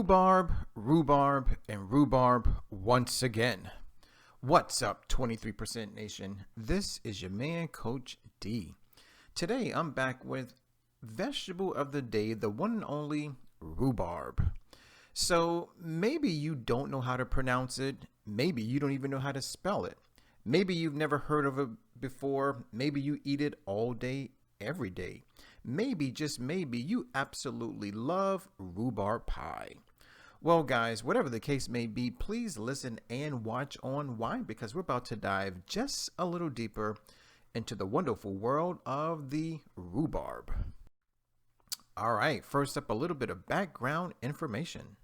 Rhubarb, and rhubarb once again. What's up, 23% Nation? This is your man, Coach D. Today, I'm back with vegetable of the day, the one and only rhubarb. So maybe you don't know how to pronounce it. Maybe you don't even know how to spell it. Maybe you've never heard of it before. Maybe you eat it all day, every day. Maybe, just maybe, you absolutely love rhubarb pie. Well, guys, whatever the case may be, please listen and watch on. Why? Because we're about to dive just a little deeper into the wonderful world of the rhubarb. All right, first up, a little bit of background information.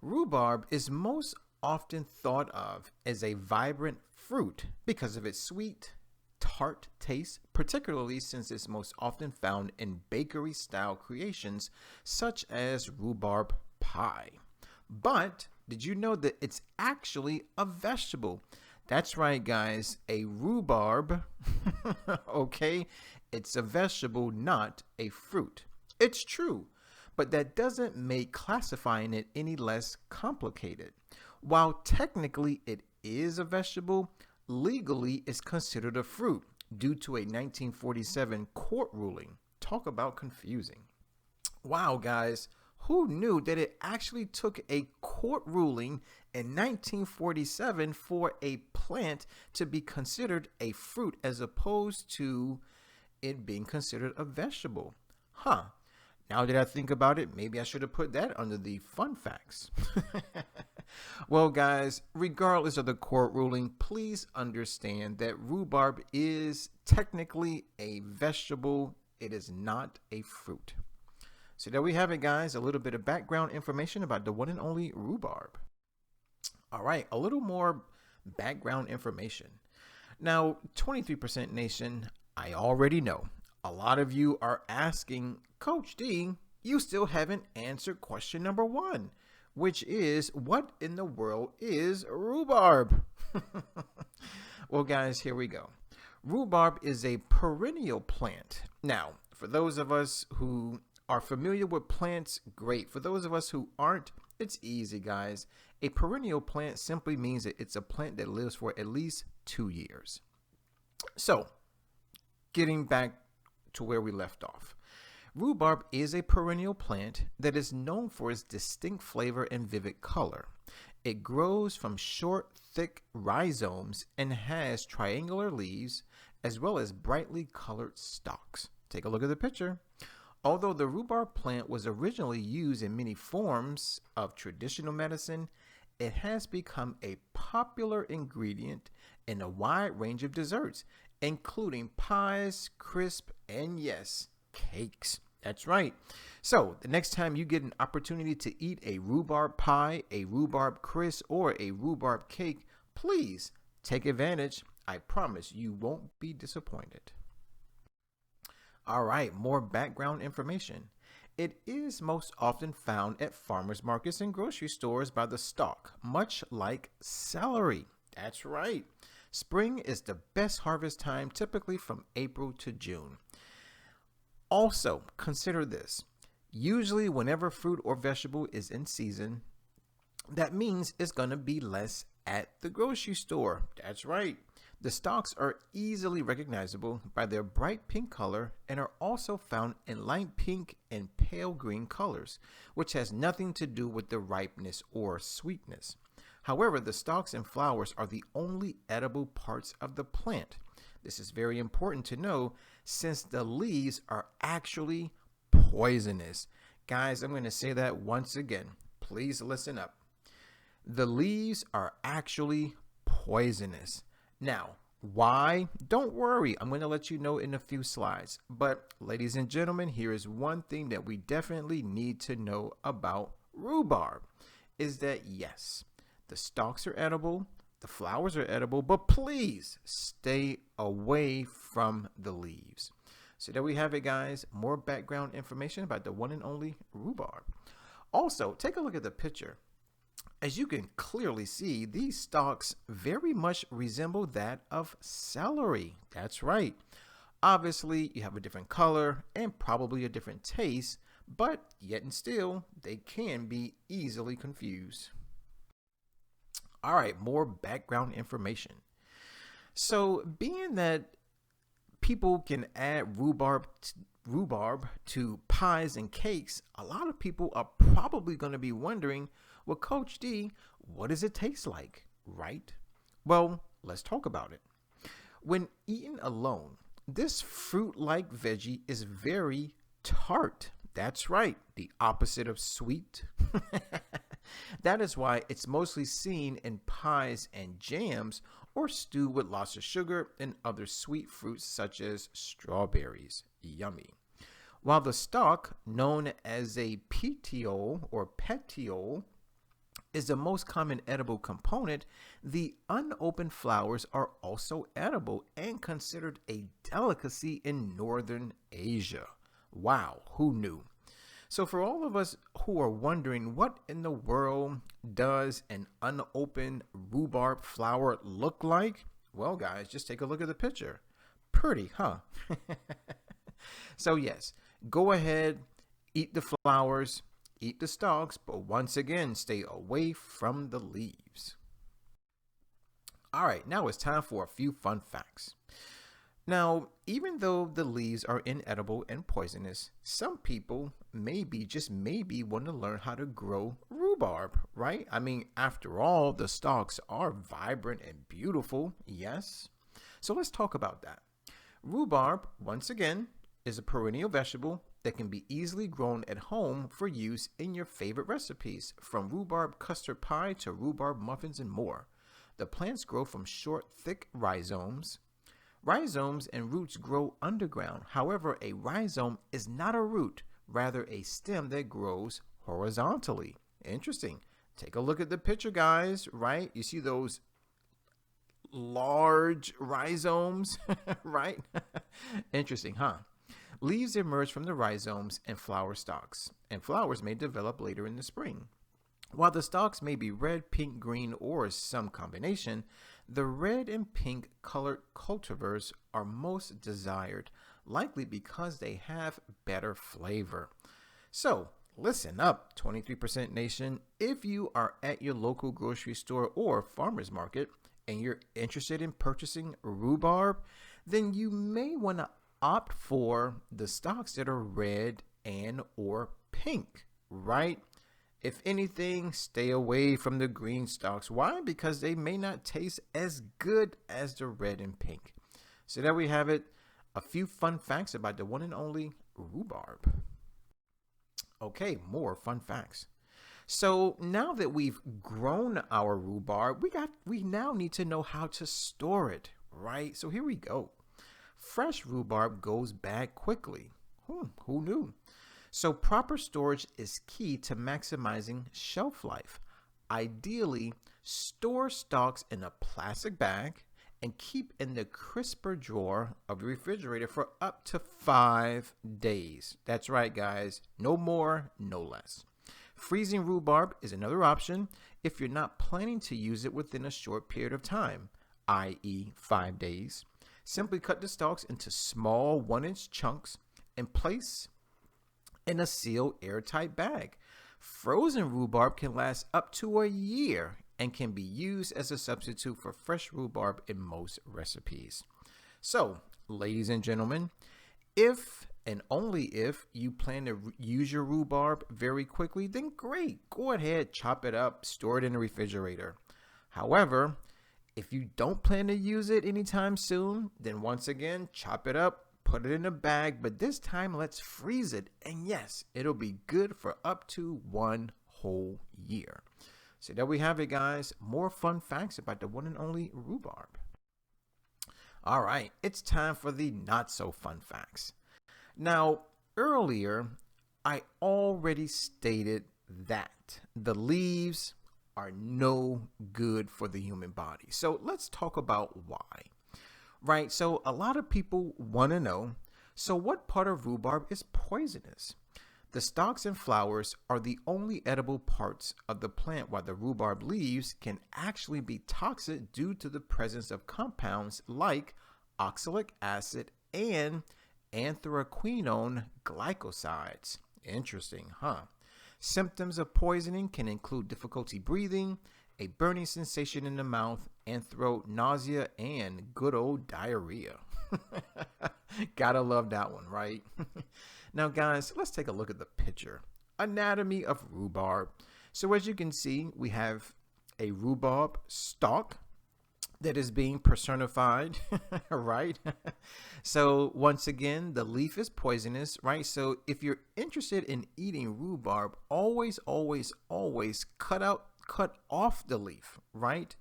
Rhubarb is most often thought of as a vibrant fruit because of its sweet, tart taste, particularly since it's most often found in bakery-style creations such as rhubarb pie. But did you know that it's actually a vegetable? That's right, guys, a rhubarb, okay? It's a vegetable, not a fruit. It's true, but that doesn't make classifying it any less complicated. While technically it is a vegetable, legally it's considered a fruit due to a 1947 court ruling. Talk about confusing. Wow, guys, who knew that it actually took a court ruling in 1947 for a plant to be considered a fruit as opposed to it being considered a vegetable? Huh. Now that I think about it, maybe I should have put that under the fun facts. Well, guys, regardless of the court ruling, please understand that rhubarb is technically a vegetable. It is not a fruit. So there we have it, guys. A little bit of background information about the one and only rhubarb. All right, a little more background information. Now, 23% Nation, I already know a lot of you are asking, Coach D, you still haven't answered question number 1, which is, what in the world is rhubarb? Well, guys, here we go. Rhubarb is a perennial plant. Now, for those of us who are familiar with plants, great. For those of us who aren't, it's easy, guys. A perennial plant simply means that it's a plant that lives for at least 2 years. So, getting back to where we left off. Rhubarb is a perennial plant that is known for its distinct flavor and vivid color. It grows from short, thick rhizomes and has triangular leaves as well as brightly colored stalks. Take a look at the picture. Although the rhubarb plant was originally used in many forms of traditional medicine, it has become a popular ingredient in a wide range of desserts, including pies, crisp, and yes, cakes. That's right. So the next time you get an opportunity to eat a rhubarb pie, a rhubarb crisp, or a rhubarb cake, please take advantage. I promise you won't be disappointed. All right, more background information. It is most often found at farmers markets and grocery stores by the stalk, much like celery. That's right. Spring is the best harvest time, typically from April to June. Also, consider this. Usually, whenever fruit or vegetable is in season, that means it's going to be less at the grocery store. That's right. The stalks are easily recognizable by their bright pink color and are also found in light pink and pale green colors, which has nothing to do with the ripeness or sweetness. However, the stalks and flowers are the only edible parts of the plant. This is very important to know since the leaves are actually poisonous. Guys, I'm going to say that once again. Please listen up. The leaves are actually poisonous. Now, why? Don't worry. I'm going to let you know in a few slides. But ladies and gentlemen, here is one thing that we definitely need to know about rhubarb is that yes, the stalks are edible, the flowers are edible, but please stay away from the leaves. So there we have it, guys. More background information about the one and only rhubarb. Also, take a look at the picture. As you can clearly see, these stalks very much resemble that of celery. That's right. Obviously, you have a different color and probably a different taste, but yet and still, they can be easily confused. All right, more background information. So, being that people can add rhubarb to pies and cakes, a lot of people are probably going to be wondering, well, Coach D, what does it taste like, right? Well, let's talk about it. When eaten alone, this fruit-like veggie is very tart. That's right, the opposite of sweet. That is why it's mostly seen in pies and jams or stewed with lots of sugar and other sweet fruits such as strawberries. Yummy. While the stalk, known as a petiole or petiole, is the most common edible component, the unopened flowers are also edible and considered a delicacy in northern Asia. Wow, who knew? So for all of us who are wondering what in the world does an unopened rhubarb flower look like? Well, guys, just take a look at the picture. Pretty, huh? So yes, go ahead, eat the flowers, eat the stalks, but once again, stay away from the leaves. All right, now it's time for a few fun facts. Now, even though the leaves are inedible and poisonous, some people just maybe want to learn how to grow rhubarb, right? I mean, after all, the stalks are vibrant and beautiful, yes? So let's talk about that. Rhubarb, once again, is a perennial vegetable that can be easily grown at home for use in your favorite recipes, from rhubarb custard pie to rhubarb muffins and more. The plants grow from short, thick rhizomes. Rhizomes and roots grow underground. However, a rhizome is not a root, rather a stem that grows horizontally. Interesting. Take a look at the picture, guys, right? You see those large rhizomes, right? Interesting, huh? Leaves emerge from the rhizomes and flower stalks, and flowers may develop later in the spring. While the stalks may be red, pink, green, or some combination, the red and pink colored cultivars are most desired, likely because they have better flavor. So, listen up, 23% Nation. If you are at your local grocery store or farmer's market and you're interested in purchasing rhubarb, then you may want to opt for the stalks that are red and or pink, right? If anything, stay away from the green stalks. Why? Because they may not taste as good as the red and pink. So there we have it. A few fun facts about the one and only rhubarb. Okay, more fun facts. So now that we've grown our rhubarb, we now need to know how to store it, right? So here we go. Fresh rhubarb goes bad quickly. Who knew? So proper storage is key to maximizing shelf life. Ideally, store stalks in a plastic bag and keep in the crisper drawer of the refrigerator for up to 5 days. That's right, guys. No more, no less. Freezing rhubarb is another option if you're not planning to use it within a short period of time, i.e. 5 days. Simply cut the stalks into small 1-inch chunks and place in a sealed airtight bag. Frozen rhubarb can last up to a year and can be used as a substitute for fresh rhubarb in most recipes. So, ladies and gentlemen, if and only if you plan to use your rhubarb very quickly, then great. Go ahead, chop it up, store it in the refrigerator. However, if you don't plan to use it anytime soon, then once again, chop it up, put it in a bag, but this time let's freeze it. And yes, it'll be good for up to 1 whole year. So there we have it, guys. More fun facts about the one and only rhubarb. All right, it's time for the not so fun facts. Now, earlier, I already stated that the leaves are no good for the human body. So let's talk about why. Right, so a lot of people want to know, so what part of rhubarb is poisonous? The stalks and flowers are the only edible parts of the plant, while the rhubarb leaves can actually be toxic due to the presence of compounds like oxalic acid and anthraquinone glycosides. Interesting, huh? Symptoms of poisoning can include difficulty breathing, a burning sensation in the mouth and throat, nausea, and good old diarrhea. Gotta love that one, right? Now, guys, let's take a look at the picture. Anatomy of rhubarb. So as you can see, we have a rhubarb stalk that is being personified, right? So once again, the leaf is poisonous, right? So if you're interested in eating rhubarb, always cut off the leaf, right?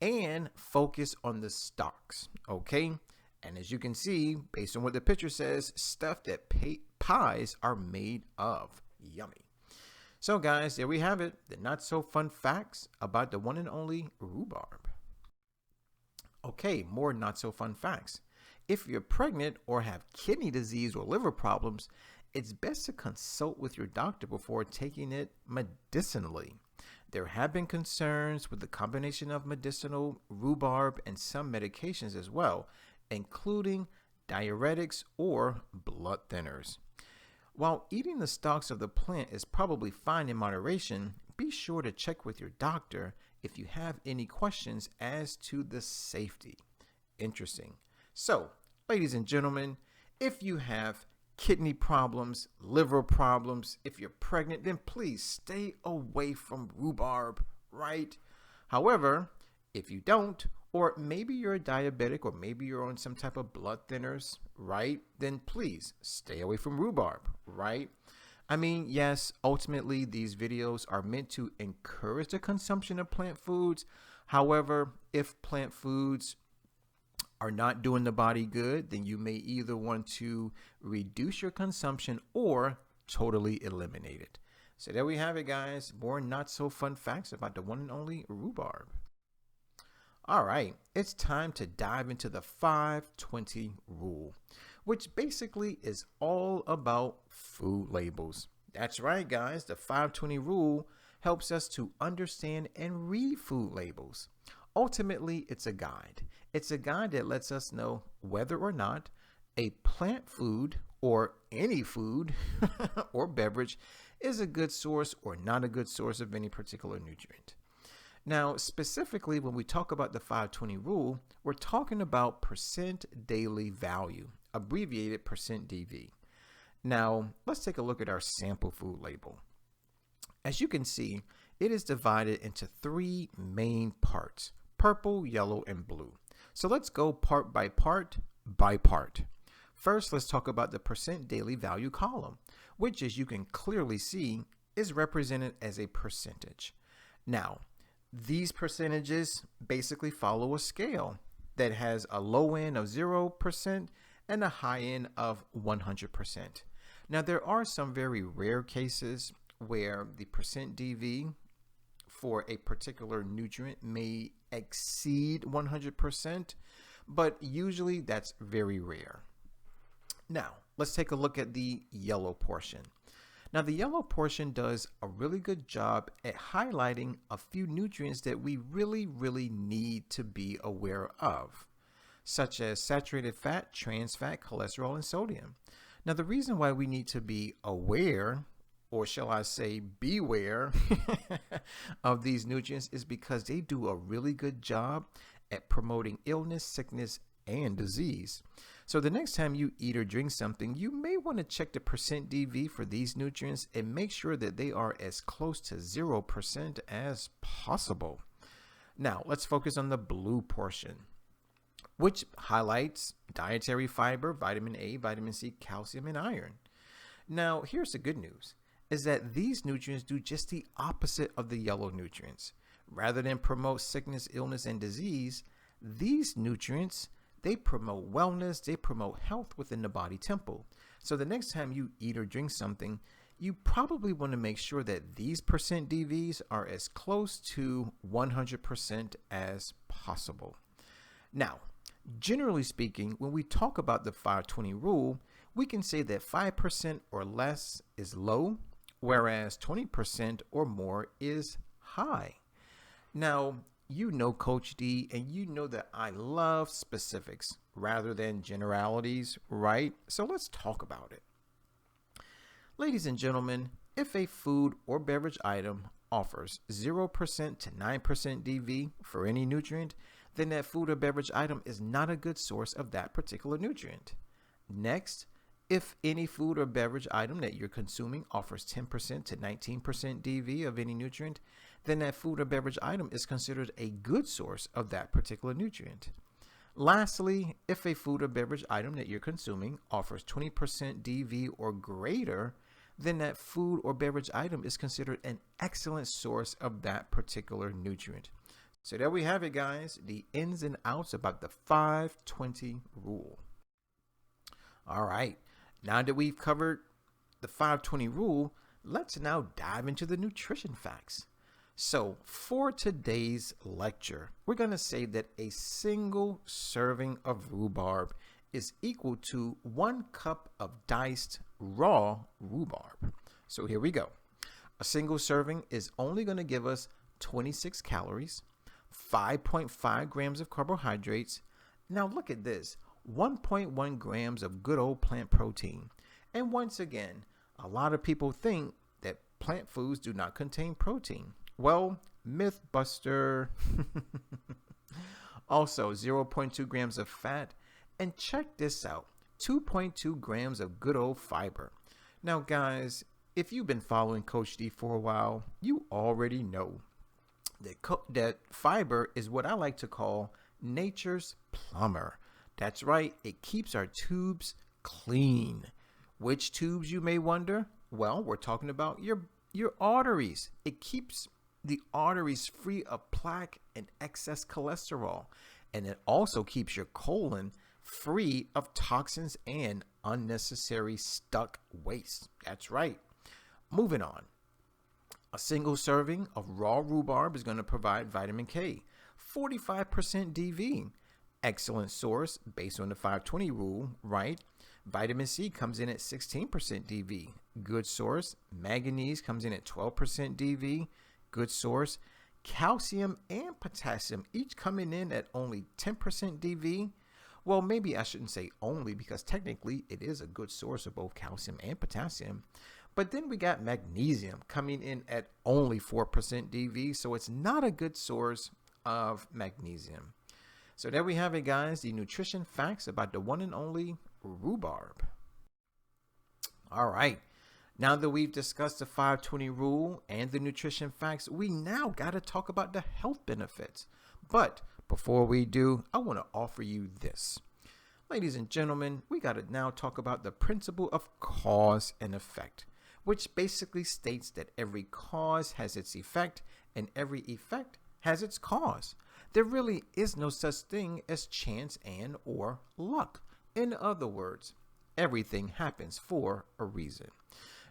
And focus on the stalks, okay? And as you can see, based on what the picture says, stuff that pies are made of. Yummy. So guys, there we have it. The not so fun facts about the one and only rhubarb. Okay, more not so fun facts. If you're pregnant or have kidney disease or liver problems, it's best to consult with your doctor before taking it medicinally. There have been concerns with the combination of medicinal rhubarb and some medications as well, including diuretics or blood thinners. While eating the stalks of the plant is probably fine in moderation, be sure to check with your doctor if you have any questions as to the safety. Interesting. So, ladies and gentlemen, if you have kidney problems, liver problems, if you're pregnant, then please stay away from rhubarb, right? However, if you don't, or maybe you're a diabetic, or maybe you're on some type of blood thinners, right? Then please stay away from rhubarb, right? I mean, yes, ultimately these videos are meant to encourage the consumption of plant foods. However, if plant foods are not doing the body good, then you may either want to reduce your consumption or totally eliminate it. So there we have it, guys. More not so fun facts about the one and only rhubarb. All right, it's time to dive into the 520 rule, which basically is all about food labels. That's right, guys. The 520 rule helps us to understand and read food labels. Ultimately, it's a guide. It's a guide that lets us know whether or not a plant food or any food or beverage is a good source or not a good source of any particular nutrient. Now, specifically, when we talk about the 520 rule, we're talking about percent daily value, abbreviated percent DV. Now, let's take a look at our sample food label. As you can see, it is divided into three main parts: purple, yellow, and blue. So let's go part by part by part. First, let's talk about the percent daily value column, which, as you can clearly see, is represented as a percentage. Now, these percentages basically follow a scale that has a low end of 0% and a high end of 100%. Now, there are some very rare cases where the percent DV for a particular nutrient may exceed 100%, but usually that's very rare. Now, let's take a look at the yellow portion. Now, the yellow portion does a really good job at highlighting a few nutrients that we really need to be aware of, such as saturated fat, trans fat, cholesterol, and sodium. Now, the reason why we need to be aware, or shall I say beware, of these nutrients is because they do a really good job at promoting illness, sickness, and disease. So the next time you eat or drink something, you may want to check the percent DV for these nutrients and make sure that they are as close to 0% as possible. Now, let's focus on the blue portion, which highlights dietary fiber, vitamin A, vitamin C, calcium, and iron. Now, here's the good news, is that these nutrients do just the opposite of the yellow nutrients. Rather than promote sickness, illness, and disease, these nutrients, they promote wellness, they promote health within the body temple. So the next time you eat or drink something, you probably want to make sure that these percent DVs are as close to 100% as possible. Now, generally speaking, when we talk about the 520 rule, we can say that 5% or less is low, whereas 20% or more is high. Now, you know Coach D, and you know that I love specifics rather than generalities, right? So let's talk about it. Ladies and gentlemen, if a food or beverage item offers 0% to 9% DV for any nutrient, then that food or beverage item is not a good source of that particular nutrient. Next, if any food or beverage item that you're consuming offers 10% to 19% DV of any nutrient, then that food or beverage item is considered a good source of that particular nutrient. Lastly, if a food or beverage item that you're consuming offers 20% DV or greater, then that food or beverage item is considered an excellent source of that particular nutrient. So there we have it, guys, the ins and outs about the 520 rule. All right, now that we've covered the 520 rule, let's now dive into the nutrition facts. So for today's lecture, we're going to say that a single serving of rhubarb is equal to 1 cup of diced raw rhubarb. So here we go. A single serving is only going to give us 26 calories, 5.5 grams of carbohydrates. Now look at this, 1.1 grams of good old plant protein. And once again, a lot of people think that plant foods do not contain protein. Well, myth buster. Also, 0.2 grams of fat. And check this out, 2.2 grams of good old fiber. Now, guys, if you've been following Coach D for a while, you already know that fiber is what I like to call nature's plumber. That's right, it keeps our tubes clean. Which tubes, you may wonder? Well, we're talking about your arteries. It keeps the arteries free of plaque and excess cholesterol. And it also keeps your colon free of toxins and unnecessary stuck waste. That's right. Moving on. A single serving of raw rhubarb is going to provide vitamin K, 45% DV. Excellent source based on the 520 rule, right? Vitamin C comes in at 16% DV. Good source. Manganese comes in at 12% DV. Good source. Calcium and potassium each coming in at only 10% DV. Well, maybe I shouldn't say only, because technically it is a good source of both calcium and potassium. But then we got magnesium coming in at only 4% DV, so it's not a good source of magnesium. So there we have it, guys, the nutrition facts about the one and only rhubarb. All right, now that we've discussed the 520 rule and the nutrition facts, we now got to talk about the health benefits. But before we do, I want to offer you this. Ladies and gentlemen, we got to now talk about the principle of cause and effect, which basically states that every cause has its effect and every effect has its cause. There really is no such thing as chance and or luck. In other words, everything happens for a reason.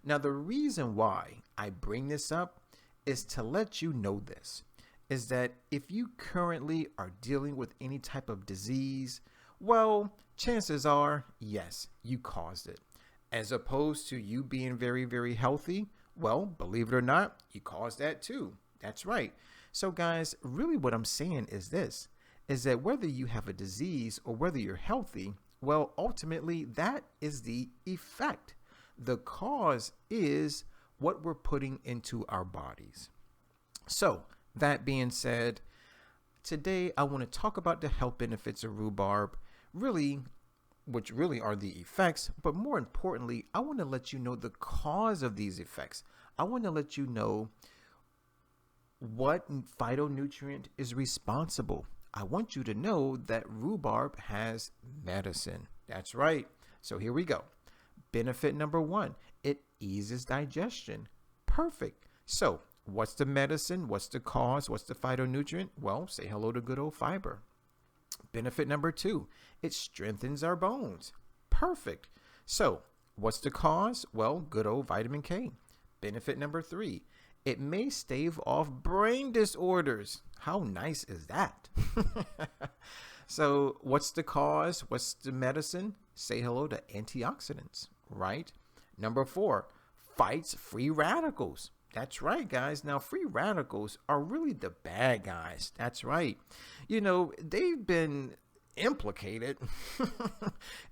Now, the reason why I bring this up is to let you know this, is that if you currently are dealing with any type of disease, well, chances are, yes, you caused it. As opposed to you being very, very healthy, well, believe it or not, you caused that too. That's right. So guys, really what I'm saying is this, is that whether you have a disease or whether you're healthy, well, ultimately that is the effect. The cause is what we're putting into our bodies. So that being said, today I want to talk about the health benefits of rhubarb, which really are the effects, but more importantly, I want to let you know the cause of these effects. I want to let you know what phytonutrient is responsible. I want you to know that rhubarb has medicine. That's right. So here we go. Benefit number 1, it eases digestion. Perfect. So what's the medicine? What's the cause? What's the phytonutrient? Well, say hello to good old fiber. Benefit number 2, it strengthens our bones. Perfect. So what's the cause? Well, good old vitamin K. Benefit number 3, it may stave off brain disorders. How nice is that? So what's the cause? What's the medicine? Say hello to antioxidants, right? Number 4, fights free radicals. That's right, guys. Now, free radicals are really the bad guys. That's right. You know, they've been implicated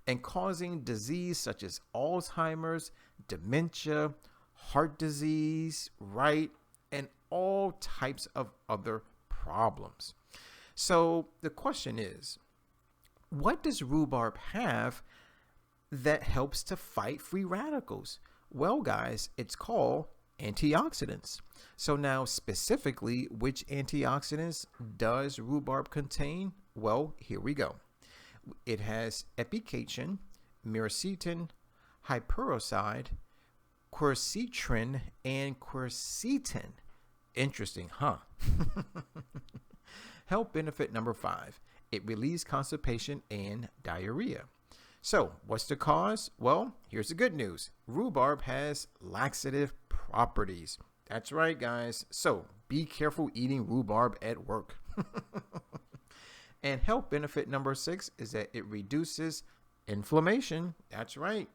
in causing disease such as Alzheimer's, dementia, heart disease, right? And all types of other problems. So the question is, what does rhubarb have that helps to fight free radicals? Well, guys, it's called antioxidants. So now specifically, which antioxidants does rhubarb contain? Well, here we go. It has epicatron, miracetin, hyperoside, quercetrin, and quercetin. Interesting, huh? Health benefit number 5. It relieves constipation and diarrhea. So, what's the cause? Well, here's the good news. Rhubarb has laxative properties. That's right, guys. So, be careful eating rhubarb at work. And health benefit number 6 is that it reduces inflammation. That's right.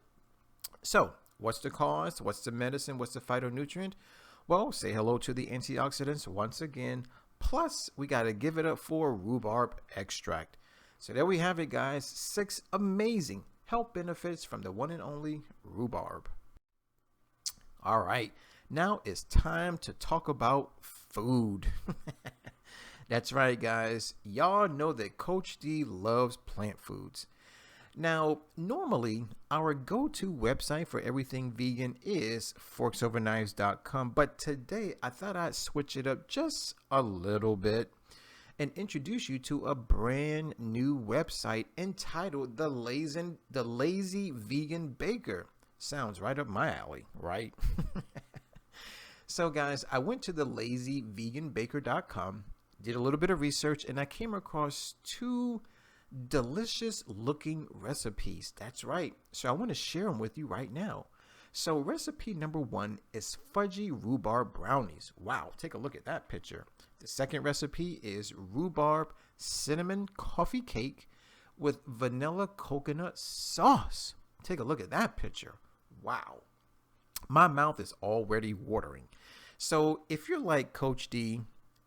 So, what's the cause? What's the medicine? What's the phytonutrient? Well, say hello to the antioxidants once again. Plus, we got to give it up for rhubarb extract. So there we have it, guys. 6 amazing health benefits from the one and only rhubarb. All right, now it's time to talk about food. That's right, guys. Y'all know that Coach D loves plant foods. Now, normally, our go-to website for everything vegan is forksOverKnives.com, but today I thought I'd switch it up just a little bit and introduce you to a brand new website entitled The Lazy Vegan Baker. Sounds right up my alley, right? So, guys, I went to thelazyveganbaker.com, did a little bit of research, and I came across 2 delicious looking recipes. That's right. So I want to share them with you right now. So recipe number 1 is fudgy rhubarb brownies. Wow, take a look at that picture. The second recipe is rhubarb cinnamon coffee cake with vanilla coconut sauce. Take a look at that picture. Wow. My mouth is already watering. So if you're like Coach D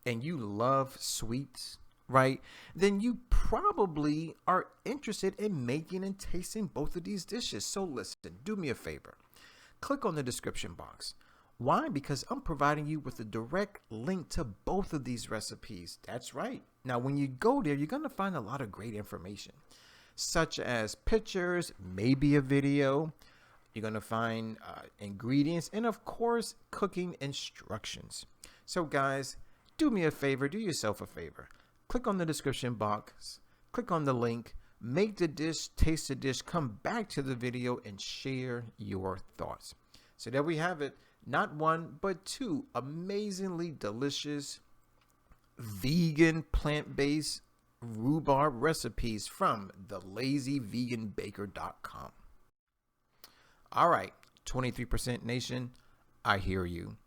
and you love sweets, right, then you probably are interested in making and tasting both of these dishes. So listen, do me a favor. Click on the description box. Why? Because I'm providing you with a direct link to both of these recipes. That's right. Now, when you go there, you're going to find a lot of great information, such as pictures, maybe a video. You're going to find ingredients and, of course, cooking instructions. So, guys, do me a favor. Do yourself a favor. Click on the description box, click on the link, make the dish, taste the dish, come back to the video and share your thoughts. So there we have it. Not 1, but 2 amazingly delicious vegan plant-based rhubarb recipes from thelazyveganbaker.com. All right, 23% Nation, I hear you.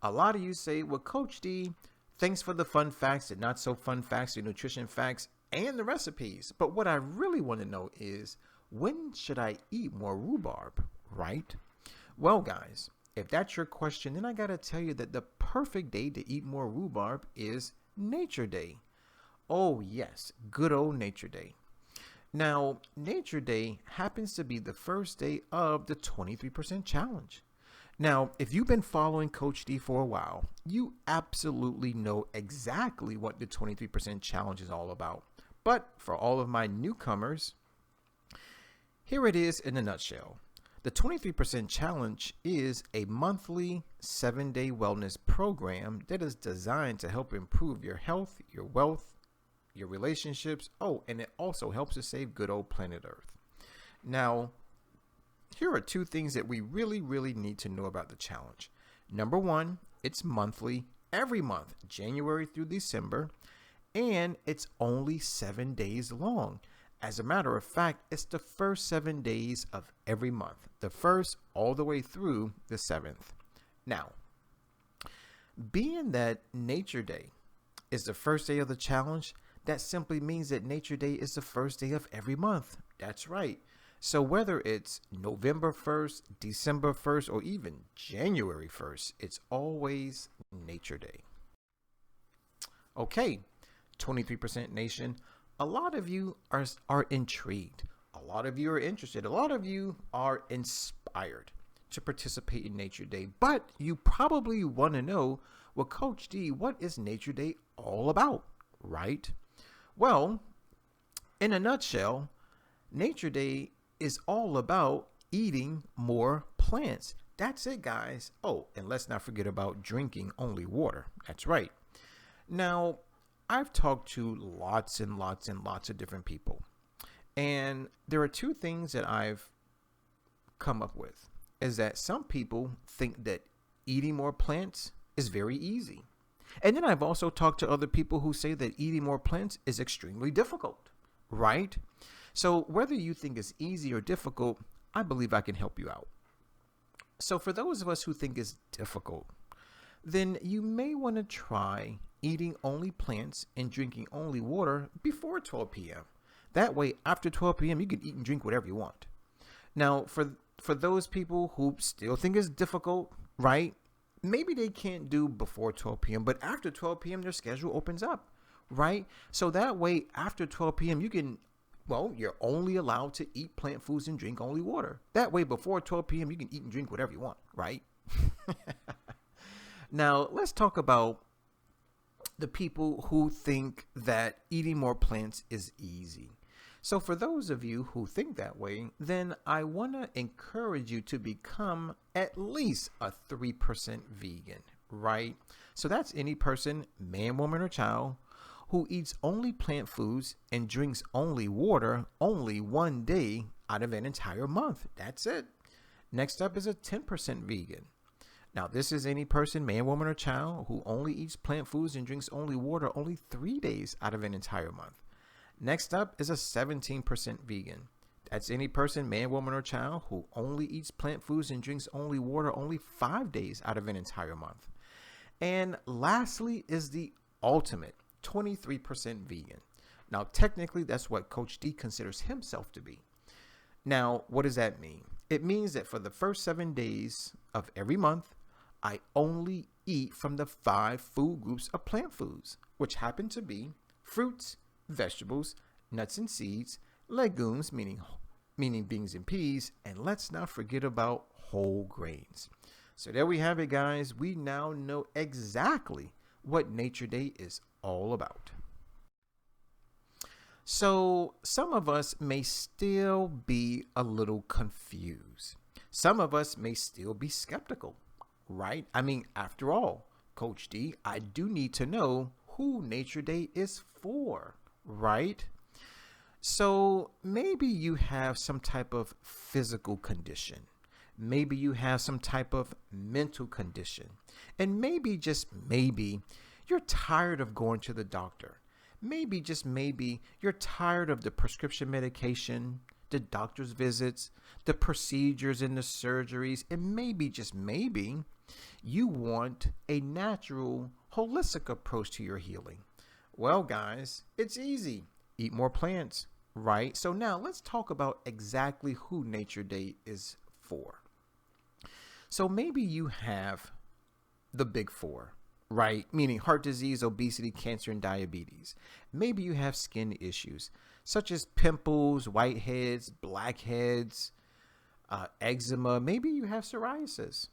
A lot of you say, well, Coach D, thanks for the fun facts and not so fun facts, the nutrition facts, and the recipes. But what I really want to know is, when should I eat more rhubarb, right? Well, guys, if that's your question, then I got to tell you that the perfect day to eat more rhubarb is Nature Day. Oh, yes, good old Nature Day. Now, Nature Day happens to be the first day of the 23% challenge. Now, if you've been following Coach D for a while, you absolutely know exactly what the 23% challenge is all about. But for all of my newcomers, here it is in a nutshell. The 23% challenge is a monthly 7-day wellness program that is designed to help improve your health, your wealth, your relationships. Oh, and it also helps to save good old planet Earth. Now, here are 2 things that we really, really need to know about the challenge. Number 1, it's monthly, every month, January through December, and it's only 7 days long. As a matter of fact, it's the first 7 days of every month, the first all the way through the 7th. Now, being that Nature Day is the first day of the challenge, that simply means that Nature Day is the first day of every month. That's right. So whether it's November 1st, December 1st, or even January 1st, it's always Nature Day. Okay, 23% Nation, a lot of you are intrigued. A lot of you are interested. A lot of you are inspired to participate in Nature Day. But you probably want to know, well, Coach D, what is Nature Day all about, right? Well, in a nutshell, Nature Day is all about eating more plants. That's it, guys. Oh, and let's not forget about drinking only water. That's right. Now, I've talked to lots and lots and lots of different people. And there are two things that I've come up with. Is that some people think that eating more plants is very easy. And then I've also talked to other people who say that eating more plants is extremely difficult, right? So whether you think it's easy or difficult, I believe I can help you out. So for those of us who think it's difficult, then you may want to try eating only plants and drinking only water before 12 p.m. That way, after 12 p.m., you can eat and drink whatever you want. Now, for those people who still think it's difficult, right? Maybe they can't do before 12 p.m., but after 12 p.m., their schedule opens up, right? So that way, after 12 p.m., you're only allowed to eat plant foods and drink only water. That way, before 12 p.m., you can eat and drink whatever you want, right? Now, let's talk about the people who think that eating more plants is easy. So for those of you who think that way, then I want to encourage you to become at least a 3% vegan, right? So that's any person, man, woman, or child, who eats only plant foods and drinks only water only one day out of an entire month. That's it. Next up is a 10% vegan. Now, this is any person, man, woman, or child, who only eats plant foods and drinks only water only 3 days out of an entire month. Next up is a 17% vegan. That's any person, man, woman, or child who only eats plant foods and drinks only water only 5 days out of an entire month. And lastly is the ultimate 23% vegan. Now, technically, that's what Coach D considers himself to be. Now, what does that mean? It means that for the first 7 days of every month, I only eat from the 5 food groups of plant foods, which happen to be fruits, vegetables, nuts and seeds, legumes, meaning beans and peas, and let's not forget about whole grains. So there we have it, guys. We now know exactly what Nature Day is all about. So some of us may still be a little confused. Some of us may still be skeptical, right? I mean, after all, Coach D, I do need to know who Nature Day is for, right? So maybe you have some type of physical condition. Maybe you have some type of mental condition. And maybe, just maybe, you're tired of going to the doctor. Maybe, just maybe, you're tired of the prescription medication, the doctor's visits, the procedures and the surgeries. And maybe, just maybe, you want a natural, holistic approach to your healing. Well, guys, it's easy. Eat more plants, right? So now let's talk about exactly who Nature Day is for. So maybe you have the big four, right? Meaning heart disease, obesity, cancer, and diabetes. Maybe you have skin issues such as pimples, whiteheads, blackheads, eczema. Maybe you have psoriasis.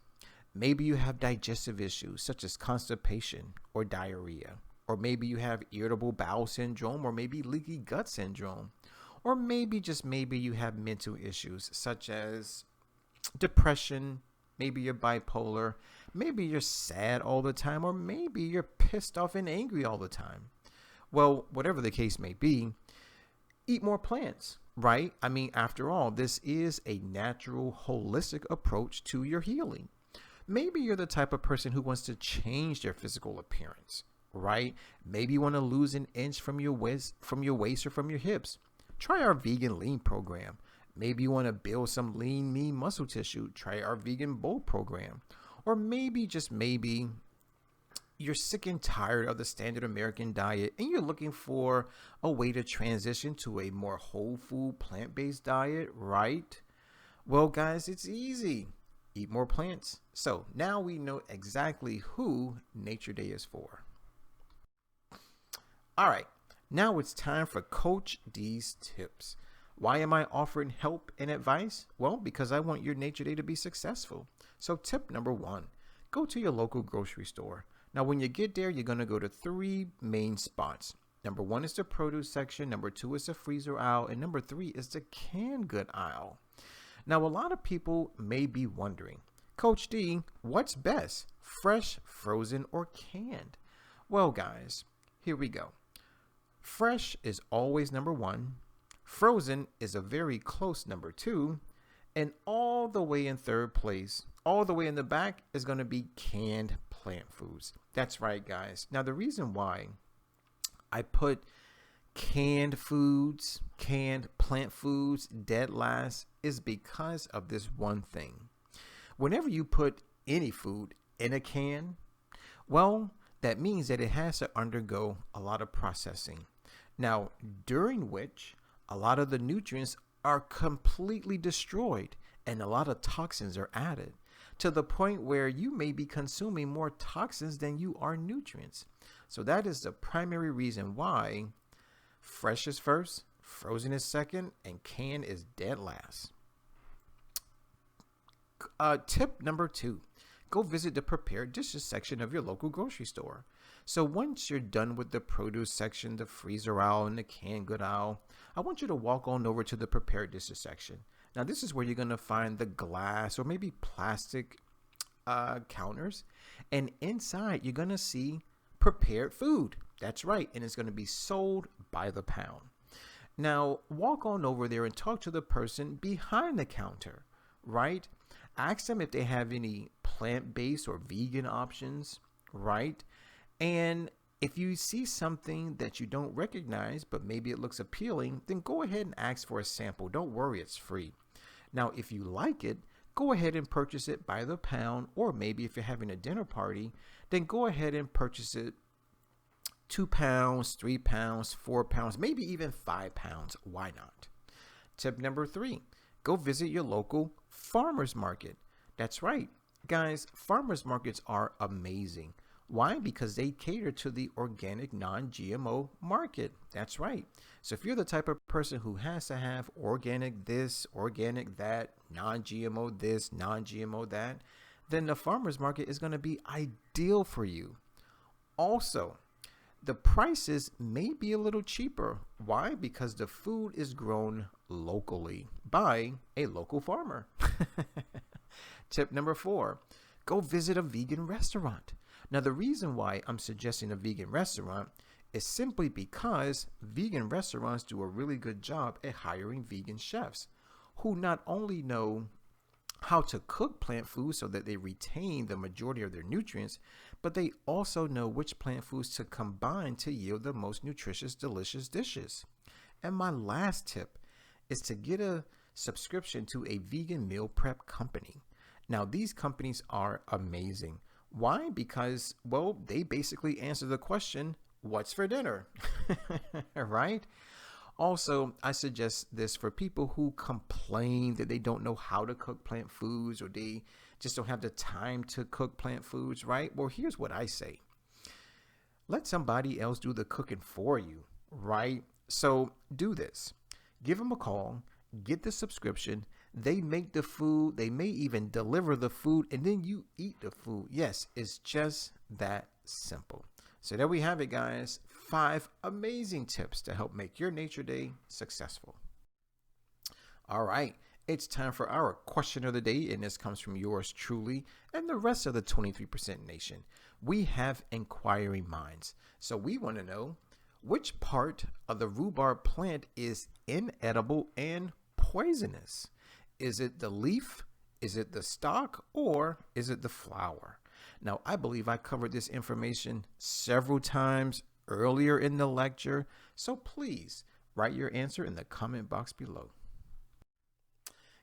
Maybe you have digestive issues such as constipation or diarrhea. Or maybe you have irritable bowel syndrome, or maybe leaky gut syndrome. Or maybe, just maybe, you have mental issues such as depression. Maybe you're bipolar. Maybe you're sad all the time, or maybe you're pissed off and angry all the time. Well, whatever the case may be, eat more plants, right? I mean, after all, this is a natural, holistic approach to your healing. Maybe you're the type of person who wants to change their physical appearance, right? Maybe you want to lose an inch from your waist or from your hips. Try our vegan lean program. Maybe you want to build some lean, mean muscle tissue. Try our vegan bold program. Or maybe, just maybe, you're sick and tired of the standard American diet and you're looking for a way to transition to a more whole food, plant-based diet, right? Well, guys, it's easy. Eat more plants. So now we know exactly who Nature Day is for. All right. Now it's time for Coach D's tips. Why am I offering help and advice? Well, because I want your nature day to be successful. So tip number 1, go to your local grocery store. Now when you get there, you're going to go to 3 main spots. Number 1 is the produce section, number 2 is the freezer aisle, and number 3 is the canned good aisle. Now a lot of people may be wondering, Coach D, what's best, fresh, frozen, or canned? Well guys, here we go. Fresh is always number 1. Frozen is a very close number 2. And all the way in third place, all the way in the back, is going to be canned plant foods. That's right, guys. Now, the reason why I put canned foods, canned plant foods dead last is because of this one thing. Whenever you put any food in a can, well, that means that it has to undergo a lot of processing. Now, during which a lot of the nutrients are completely destroyed and a lot of toxins are added to the point where you may be consuming more toxins than you are nutrients. So that is the primary reason why fresh is first, frozen is second, and canned is dead last. Tip number 2, go visit the prepared dishes section of your local grocery store. So once you're done with the produce section, the freezer aisle, and the canned good aisle, I want you to walk on over to the prepared dishes section. Now this is where you're going to find the glass or maybe plastic counters. And inside you're going to see prepared food. That's right. And it's going to be sold by the pound. Now walk on over there and talk to the person behind the counter, right? Ask them if they have any plant-based or vegan options, right? And if you see something that you don't recognize, but maybe it looks appealing, then go ahead and ask for a sample. Don't worry, it's free. Now, if you like it, go ahead and purchase it by the pound, or maybe if you're having a dinner party, then go ahead and purchase it 2 pounds, 3 pounds, 4 pounds, maybe even 5 pounds. Why not? Tip number 3, go visit your local farmer's market. That's right, guys, farmer's markets are amazing. Why? Because they cater to the organic non-GMO market. That's right. So if you're the type of person who has to have organic this, organic that, non-GMO this, non-GMO that, then the farmer's market is going to be ideal for you. Also, the prices may be a little cheaper. Why? Because the food is grown locally by a local farmer. Tip number 4, go visit a vegan restaurant. Now, the reason why I'm suggesting a vegan restaurant is simply because vegan restaurants do a really good job at hiring vegan chefs who not only know how to cook plant foods so that they retain the majority of their nutrients, but they also know which plant foods to combine to yield the most nutritious, delicious dishes. And my last tip is to get a subscription to a vegan meal prep company. Now, these companies are amazing. Why? Because, well, they basically answer the question, what's for dinner? Right? Also, I suggest this for people who complain that they don't know how to cook plant foods or they just don't have the time to cook plant foods, right? Well, here's what I say. Let somebody else do the cooking for you, right? So do this. Give them a call, get the subscription. They make the food. They may even deliver the food and then you eat the food. Yes, it's just that simple. So there we have it, guys. 5 amazing tips to help make your nature day successful. All right. It's time for our question of the day, and this comes from yours truly and the rest of the 23% nation. We have inquiring minds. So we want to know, which part of the rhubarb plant is inedible and poisonous? Is it the leaf? Is it the stalk? Or is it the flower? Now, I believe I covered this information several times earlier in the lecture, so please write your answer in the comment box below.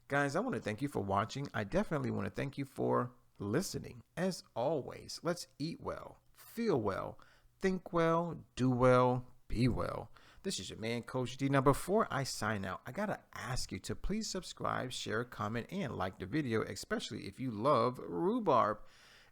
Guys, I want to thank you for watching. I definitely want to thank you for listening. As always, let's eat well, feel well, think well, do well, be well. This is your man, Coach D. Now, before I sign out, I got to ask you to please subscribe, share, comment, and like the video, especially if you love rhubarb.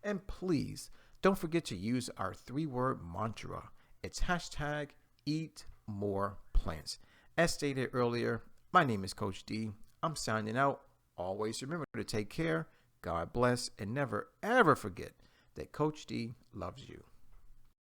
And please don't forget to use our 3-word mantra. It's hashtag eat more plants. As stated earlier, my name is Coach D. I'm signing out. Always remember to take care, God bless, and never ever forget that Coach D loves you.